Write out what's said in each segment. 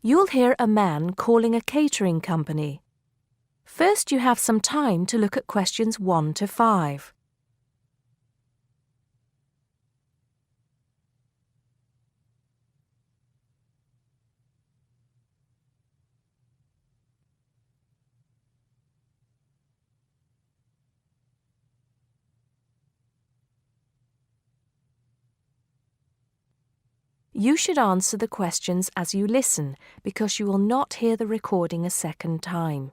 You'll hear a man calling a catering company. First, you have some time to look at questions 1 to 5. You should answer the questions as you listen because you will not hear the recording a second time.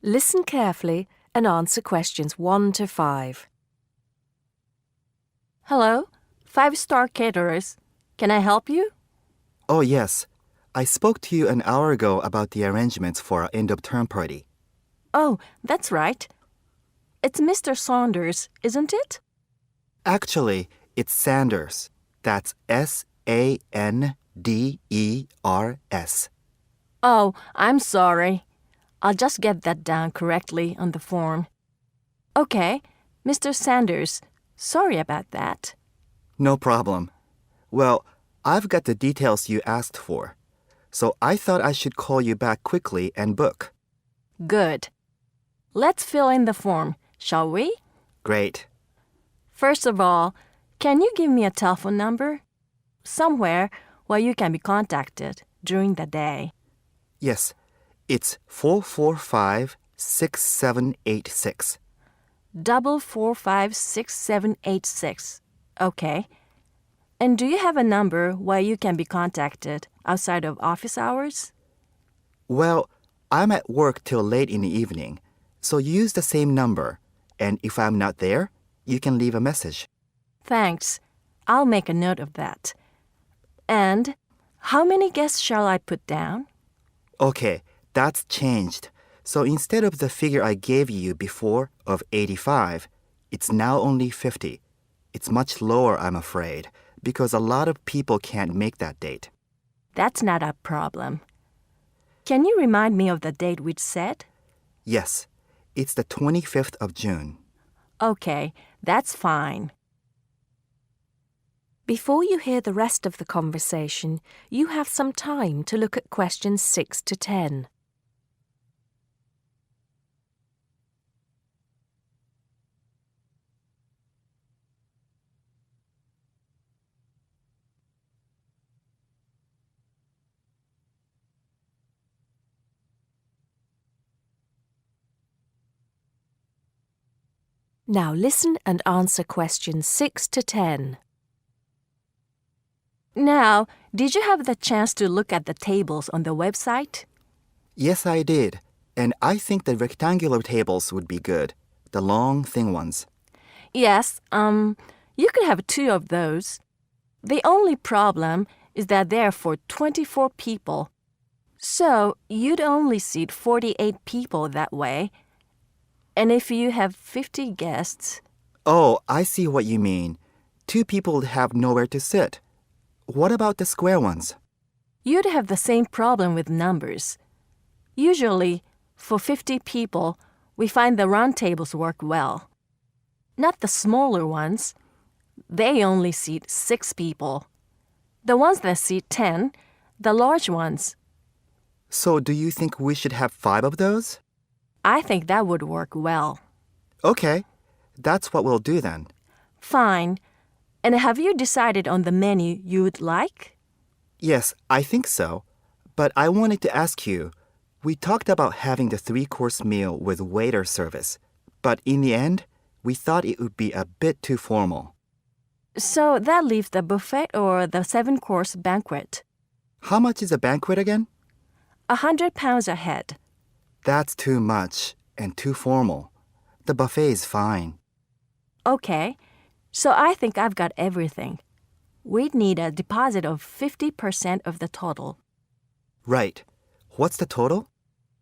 Listen carefully and answer questions 1 to 5. Hello, 5-star caterers. Can I help you? Oh, yes. I spoke to you an hour ago about the arrangements for our end-of-term party. Oh, that's right. It's Mr. Saunders, isn't it? Actually, it's Sanders. That's Sanders. Oh, I'm sorry. I'll just get that down correctly on the form. Okay, Mr. Sanders, sorry about that. No problem. Well, I've got the details you asked for, so I thought I should call you back quickly and book. Good. Let's fill in the form, shall we? Great. First of all, can you give me a telephone number? Somewhere where you can be contacted during the day. Yes, it's 445-6786. 445-6786. Okay. And do you have a number where you can be contacted outside of office hours? Well, I'm at work till late in the evening, so use the same number, and if I'm not there, you can leave a message. Thanks. I'll make a note of that. And how many guests shall I put down? Okay, that's changed. So instead of the figure I gave you before of 85, it's now only 50. It's much lower, I'm afraid, because a lot of people can't make that date. That's not a problem. Can you remind me of the date we'd set? Yes, it's the 25th of June. Okay, that's fine. Before you hear the rest of the conversation, you have some time to look at questions 6 to 10. Now listen and answer questions 6 to 10. Now, did you have the chance to look at the tables on the website? Yes, I did. And I think the rectangular tables would be good. The long, thin ones. Yes, you could have 2 of those. The only problem is that they're for 24 people. So you'd only seat 48 people that way. And if you have 50 guests... Oh, I see what you mean. 2 people would have nowhere to sit. What about the square ones? You'd have the same problem with numbers. Usually, for 50 people, we find the round tables work well. Not the smaller ones. They only seat 6 people. The ones that seat 10, the large ones. So do you think we should have 5 of those? I think that would work well. Okay, that's what we'll do then. Fine. And have you decided on the menu you would like? Yes, I think so. But I wanted to ask you, we talked about having the 3-course meal with waiter service, but in the end, we thought it would be a bit too formal. So that leaves the buffet or the 7-course banquet. How much is a banquet again? £100 a head. That's too much and too formal. The buffet is fine. Okay, so I think I've got everything. We'd need a deposit of 50% of the total. Right. What's the total?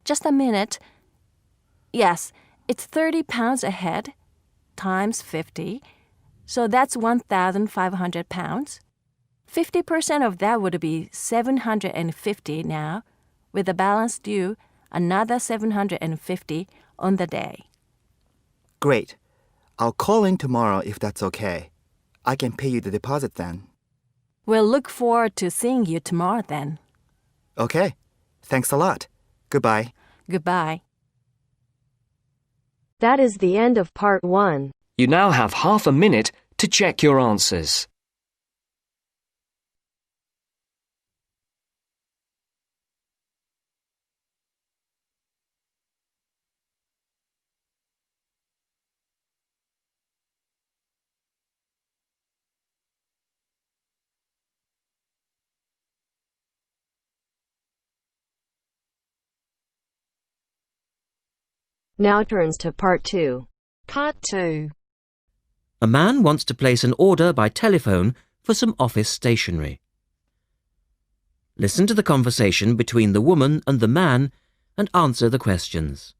Just a minute. Yes, it's £30 a head times 50, so that's £1,500. 50% of that would be $750 now, with the balance due another $750 on the day. Great. I'll call in tomorrow if that's okay. I can pay you the deposit then. We'll look forward to seeing you tomorrow then. Okay. Thanks a lot. Goodbye. Goodbye. That is the end of part 1. You now have half a minute to check your answers. Now turns to part 2. Part 2. A man wants to place an order by telephone for some office stationery. Listen to the conversation between the woman and the man and answer the questions.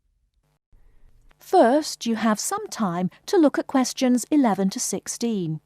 First, you have some time to look at questions 11 to 16.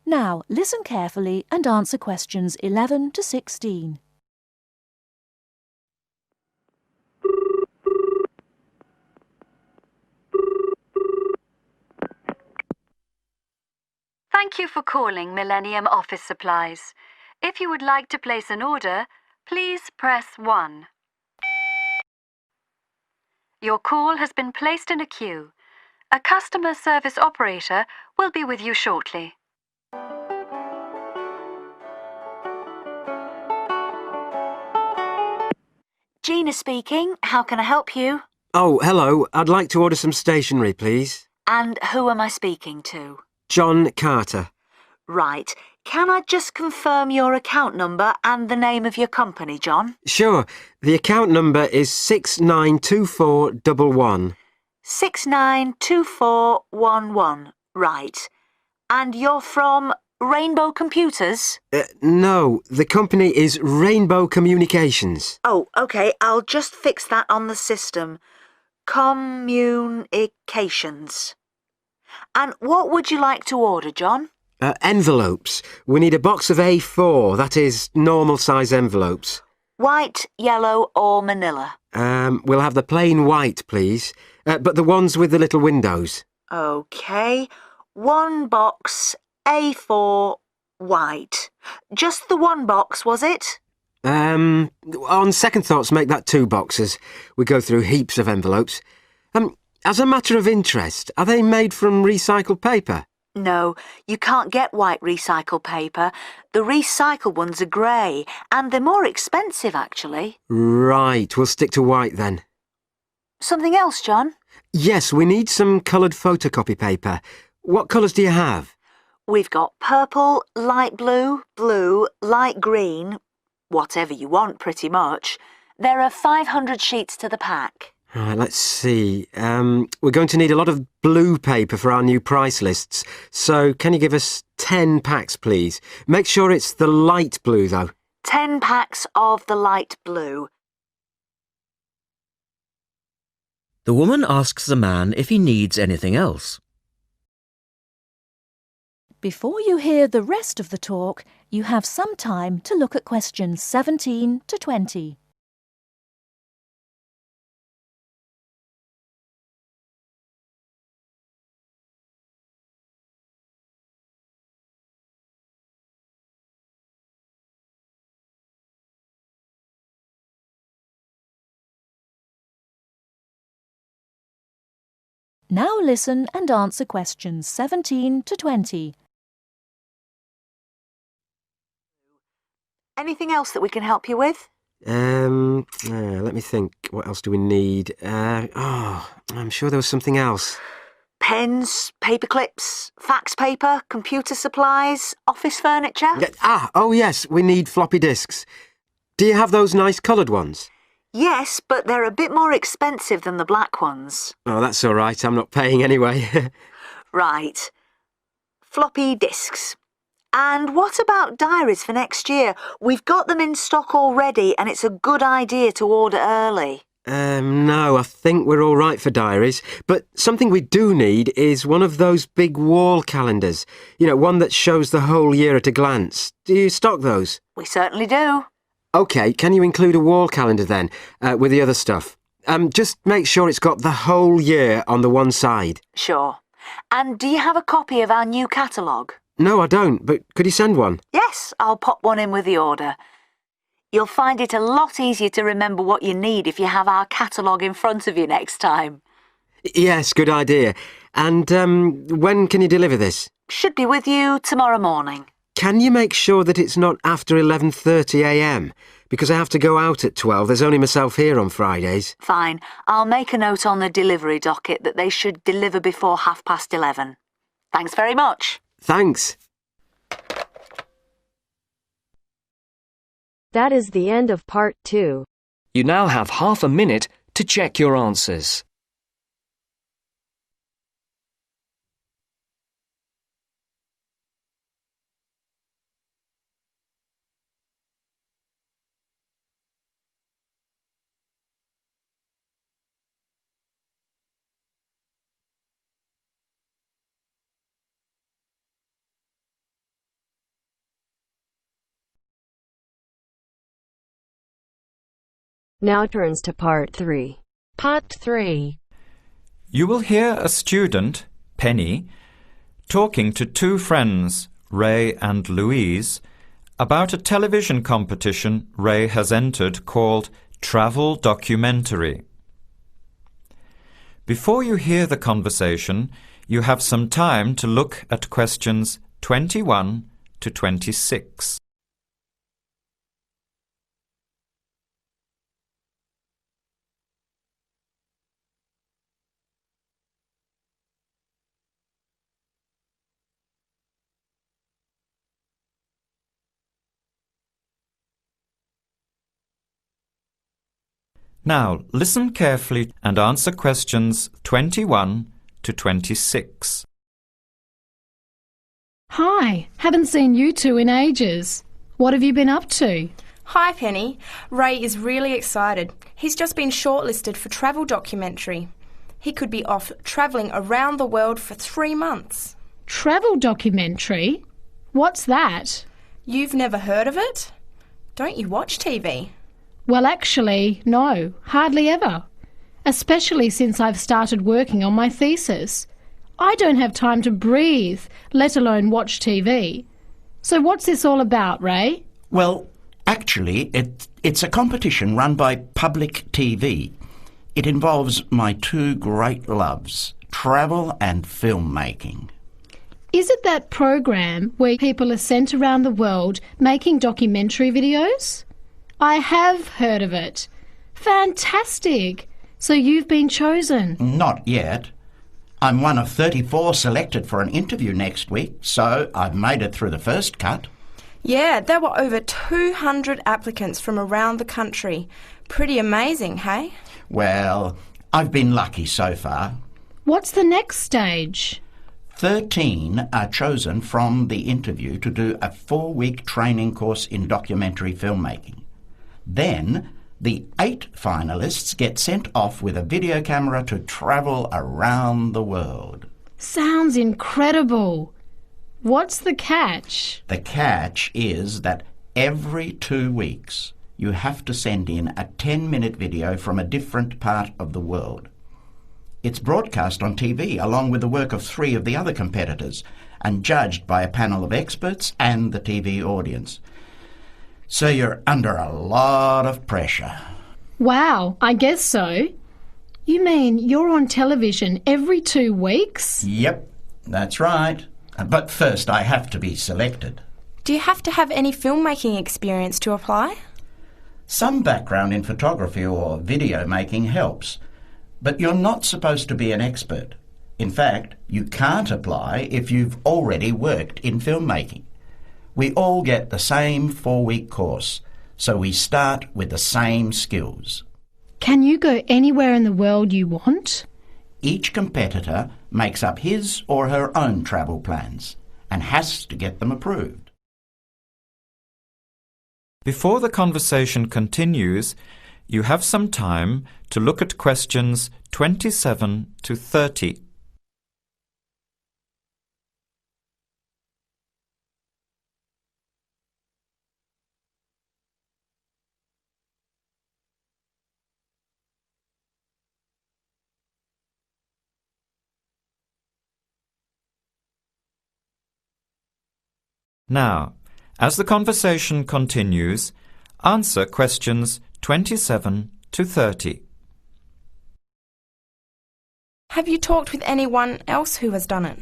Now, listen carefully and answer questions 11 to 16. Thank you for calling Millennium Office Supplies. If you would like to place an order, please press 1. Your call has been placed in a queue. A customer service operator will be with you shortly. Gina speaking. How can I help you? Oh, hello. I'd like to order some stationery, please. And who am I speaking to? John Carter. Right. Can I just confirm your account number and the name of your company, John? Sure. The account number is 692411. 692411. Right. And you're from Rainbow Computers? No, the company is Rainbow Communications. Oh, okay. I'll just fix that on the system. Communications. And what would you like to order, John? Envelopes. We need a box of A4, that is, normal size envelopes. White, yellow or manila? We'll have the plain white, please. But the ones with the little windows. Okay. One box, A4, white. Just the one box, was it? On second thoughts, make that 2 boxes. We go through heaps of envelopes. As a matter of interest, are they made from recycled paper? No, you can't get white recycled paper. The recycled ones are grey, and they're more expensive, actually. Right, we'll stick to white then. Something else, John? Yes, we need some coloured photocopy paper. What colours do you have? We've got purple, light blue, blue, light green, whatever you want, pretty much. There are 500 sheets to the pack. Right, let's see. We're going to need a lot of blue paper for our new price lists. So can you give us 10 packs, please? Make sure it's the light blue, though. 10 packs of the light blue. The woman asks the man if he needs anything else. Before you hear the rest of the talk, you have some time to look at questions 17 to 20. Now listen and answer questions 17 to 20. Anything else that we can help you with? Let me think. What else do we need? I'm sure there was something else. Pens, paper clips, fax paper, computer supplies, office furniture? Oh yes, we need floppy disks. Do you have those nice coloured ones? Yes, but they're a bit more expensive than the black ones. Oh, that's all right. I'm not paying anyway. Right. Floppy disks. And what about diaries for next year? We've got them in stock already and it's a good idea to order early. No, I think we're all right for diaries. But something we do need is one of those big wall calendars. You know, one that shows the whole year at a glance. Do you stock those? We certainly do. OK, can you include a wall calendar then, with the other stuff? Just make sure it's got the whole year on the one side. Sure. And do you have a copy of our new catalogue? No, I don't, but could you send one? Yes, I'll pop one in with the order. You'll find it a lot easier to remember what you need if you have our catalogue in front of you next time. Yes, good idea. And when can you deliver this? Should be with you tomorrow morning. Can you make sure that it's not after 11:30am? Because I have to go out at 12. There's only myself here on Fridays. Fine. I'll make a note on the delivery docket that they should deliver before 11:30. Thanks very much. Thanks. That is the end of part 2. You now have half a minute to check your answers. Now turns to part 3. Part 3. You will hear a student, Penny, talking to two friends, Ray and Louise, about a television competition Ray has entered called Travel Documentary. Before you hear the conversation, you have some time to look at questions 21 to 26. Now, listen carefully and answer questions 21 to 26. Hi, haven't seen you two in ages. What have you been up to? Hi, Penny. Ray is really excited. He's just been shortlisted for Travel Documentary. He could be off travelling around the world for 3 months. Travel documentary? What's that? You've never heard of it? Don't you watch TV? Well, actually, no, hardly ever. Especially since I've started working on my thesis. I don't have time to breathe, let alone watch TV. So what's this all about, Ray? Well, actually, it's a competition run by public TV. It involves my two great loves, travel and filmmaking. Is it that program where people are sent around the world making documentary videos? I have heard of it. Fantastic! So you've been chosen? Not yet. I'm one of 34 selected for an interview next week, so I've made it through the first cut. Yeah, there were over 200 applicants from around the country. Pretty amazing, hey? Well, I've been lucky so far. What's the next stage? 13 are chosen from the interview to do a 4-week training course in documentary filmmaking. Then, the 8 finalists get sent off with a video camera to travel around the world. Sounds incredible. What's the catch? The catch is that every 2 weeks you have to send in a 10-minute video from a different part of the world. It's broadcast on TV along with the work of 3 of the other competitors and judged by a panel of experts and the TV audience. So you're under a lot of pressure. Wow, I guess so. You mean you're on television every 2 weeks? Yep, that's right. But first I have to be selected. Do you have to have any filmmaking experience to apply? Some background in photography or video making helps, but you're not supposed to be an expert. In fact, you can't apply if you've already worked in filmmaking. We all get the same 4-week course, so we start with the same skills. Can you go anywhere in the world you want? Each competitor makes up his or her own travel plans, and has to get them approved. Before the conversation continues, you have some time to look at questions 27 to 30. Now, as the conversation continues, answer questions 27 to 30. Have you talked with anyone else who has done it?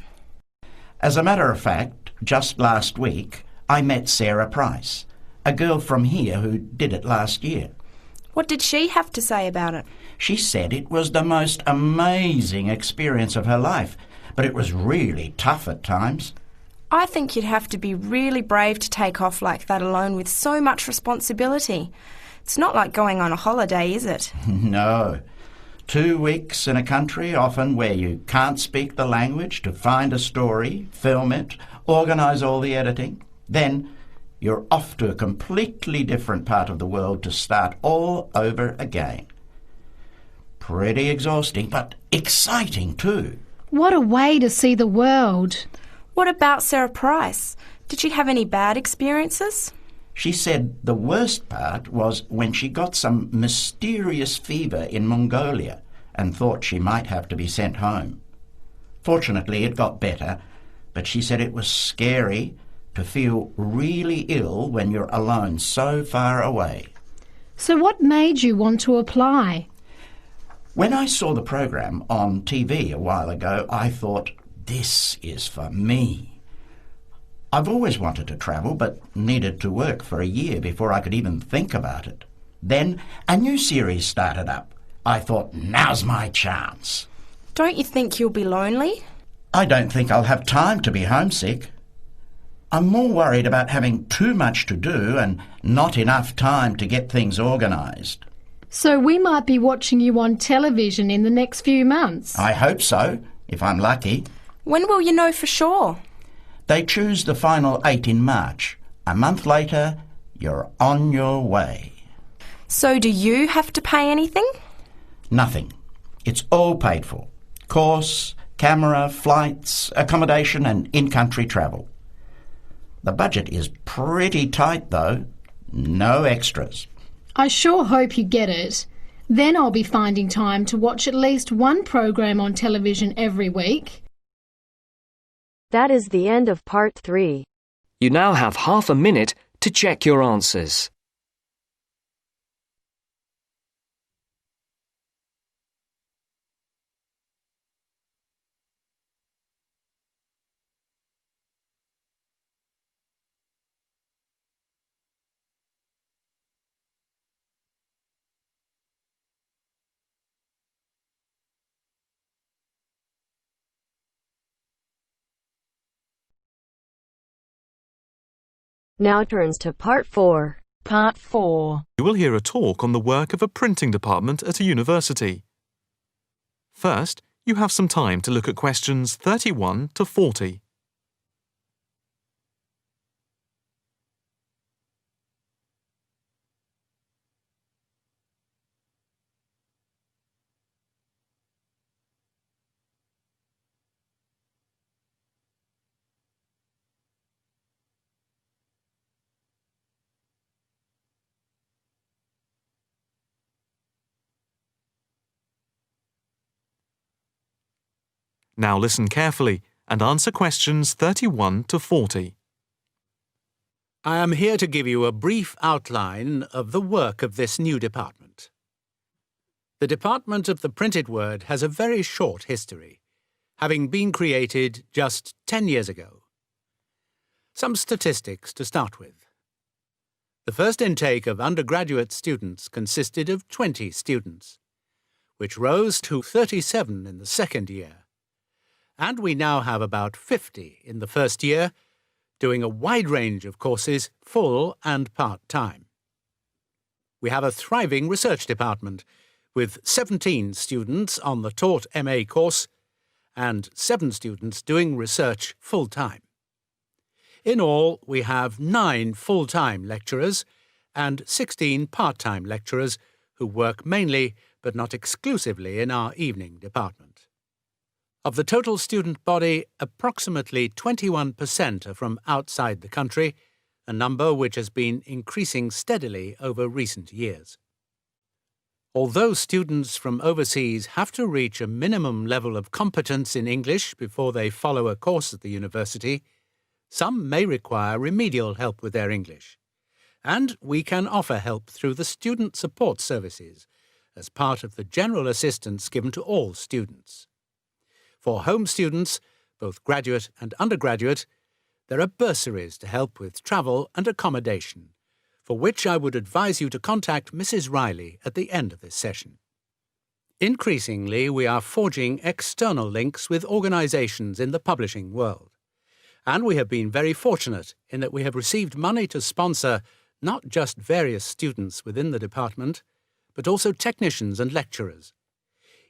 As a matter of fact, just last week, I met Sarah Price, a girl from here who did it last year. What did she have to say about it? She said it was the most amazing experience of her life, but it was really tough at times. I think you'd have to be really brave to take off like that alone with so much responsibility. It's not like going on a holiday, is it? No. 2 weeks in a country, often where you can't speak the language, to find a story, film it, organise all the editing. Then you're off to a completely different part of the world to start all over again. Pretty exhausting, but exciting too. What a way to see the world. What about Sarah Price? Did she have any bad experiences? She said the worst part was when she got some mysterious fever in Mongolia and thought she might have to be sent home. Fortunately, it got better, but she said it was scary to feel really ill when you're alone so far away. So what made you want to apply? When I saw the program on TV a while ago, I thought, this is for me. I've always wanted to travel, but needed to work for a year before I could even think about it. Then a new series started up. I thought, now's my chance. Don't you think you'll be lonely? I don't think I'll have time to be homesick. I'm more worried about having too much to do and not enough time to get things organised. So we might be watching you on television in the next few months. I hope so, if I'm lucky. When will you know for sure? They choose the final 8 in March. A month later, you're on your way. So do you have to pay anything? Nothing. It's all paid for. Course, camera, flights, accommodation and in-country travel. The budget is pretty tight though. No extras. I sure hope you get it. Then I'll be finding time to watch at least one program on television every week. That is the end of part 3. You now have half a minute to check your answers. Now turns to part 4. Part 4. You will hear a talk on the work of a printing department at a university. First, you have some time to look at questions 31 to 40. Now listen carefully and answer questions 31 to 40. I am here to give you a brief outline of the work of this new department. The Department of the Printed Word has a very short history, having been created just 10 years ago. Some statistics to start with. The first intake of undergraduate students consisted of 20 students, which rose to 37 in the second year. And we now have about 50 in the first year, doing a wide range of courses, full and part-time. We have a thriving research department, with 17 students on the taught MA course and 7 students doing research full-time. In all, we have 9 full-time lecturers and 16 part-time lecturers who work mainly but not exclusively in our evening department. Of the total student body, approximately 21% are from outside the country, a number which has been increasing steadily over recent years. Although students from overseas have to reach a minimum level of competence in English before they follow a course at the university, some may require remedial help with their English, and we can offer help through the Student Support Services as part of the general assistance given to all students. For home students, both graduate and undergraduate, there are bursaries to help with travel and accommodation, for which I would advise you to contact Mrs. Riley at the end of this session. Increasingly, we are forging external links with organisations in the publishing world, and we have been very fortunate in that we have received money to sponsor not just various students within the department, but also technicians and lecturers.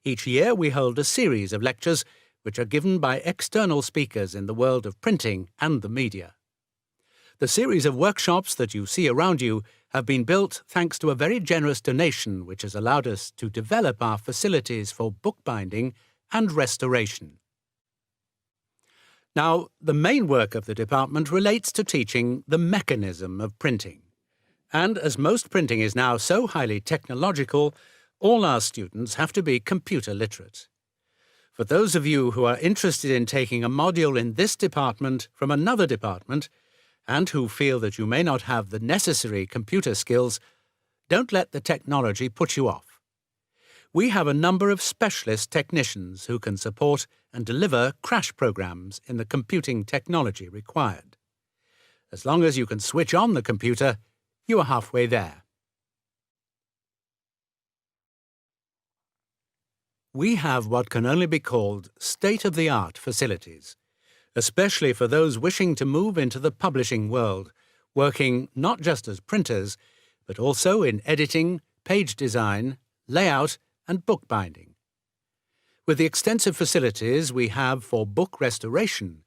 Each year we hold a series of lectures which are given by external speakers in the world of printing and the media. The series of workshops that you see around you have been built thanks to a very generous donation which has allowed us to develop our facilities for bookbinding and restoration. Now, the main work of the department relates to teaching the mechanism of printing. And as most printing is now so highly technological, all our students have to be computer literate. For those of you who are interested in taking a module in this department from another department, and who feel that you may not have the necessary computer skills, don't let the technology put you off. We have a number of specialist technicians who can support and deliver crash programs in the computing technology required. As long as you can switch on the computer, you are halfway there. We have what can only be called state-of-the-art facilities, especially for those wishing to move into the publishing world, working not just as printers, but also in editing, page design, layout, and bookbinding. With the extensive facilities we have for book restoration,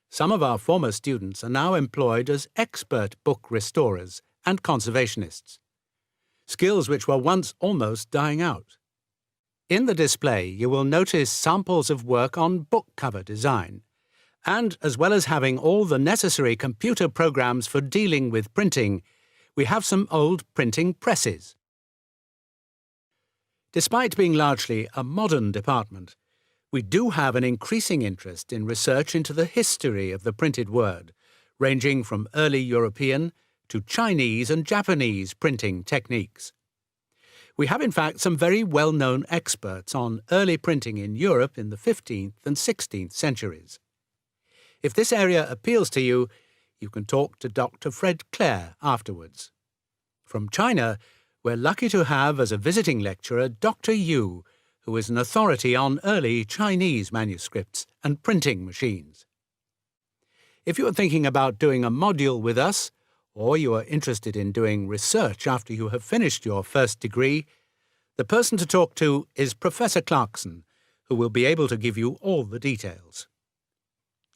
some of our former students are now employed as expert book restorers and conservationists, skills which were once almost dying out. In the display you will notice samples of work on book cover design, and as well as having all the necessary computer programs for dealing with printing, we have some old printing presses. Despite being largely a modern department, we do have an increasing interest in research into the history of the printed word, ranging from early European to Chinese and Japanese printing techniques. We have in fact some very well-known experts on early printing in Europe in the 15th and 16th centuries. If this area appeals to you, you can talk to Dr. Fred Clare afterwards. From China, we're lucky to have as a visiting lecturer Dr. Yu, who is an authority on early Chinese manuscripts and printing machines. If you are thinking about doing a module with us, or you are interested in doing research after you have finished your first degree, the person to talk to is Professor Clarkson, who will be able to give you all the details.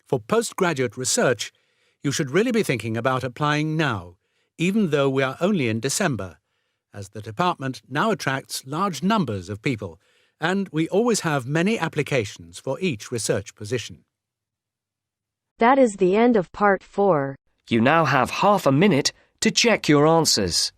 For postgraduate research, you should really be thinking about applying now, even though we are only in December, as the department now attracts large numbers of people, and we always have many applications for each research position. That is the end of part 4. You now have half a minute to check your answers.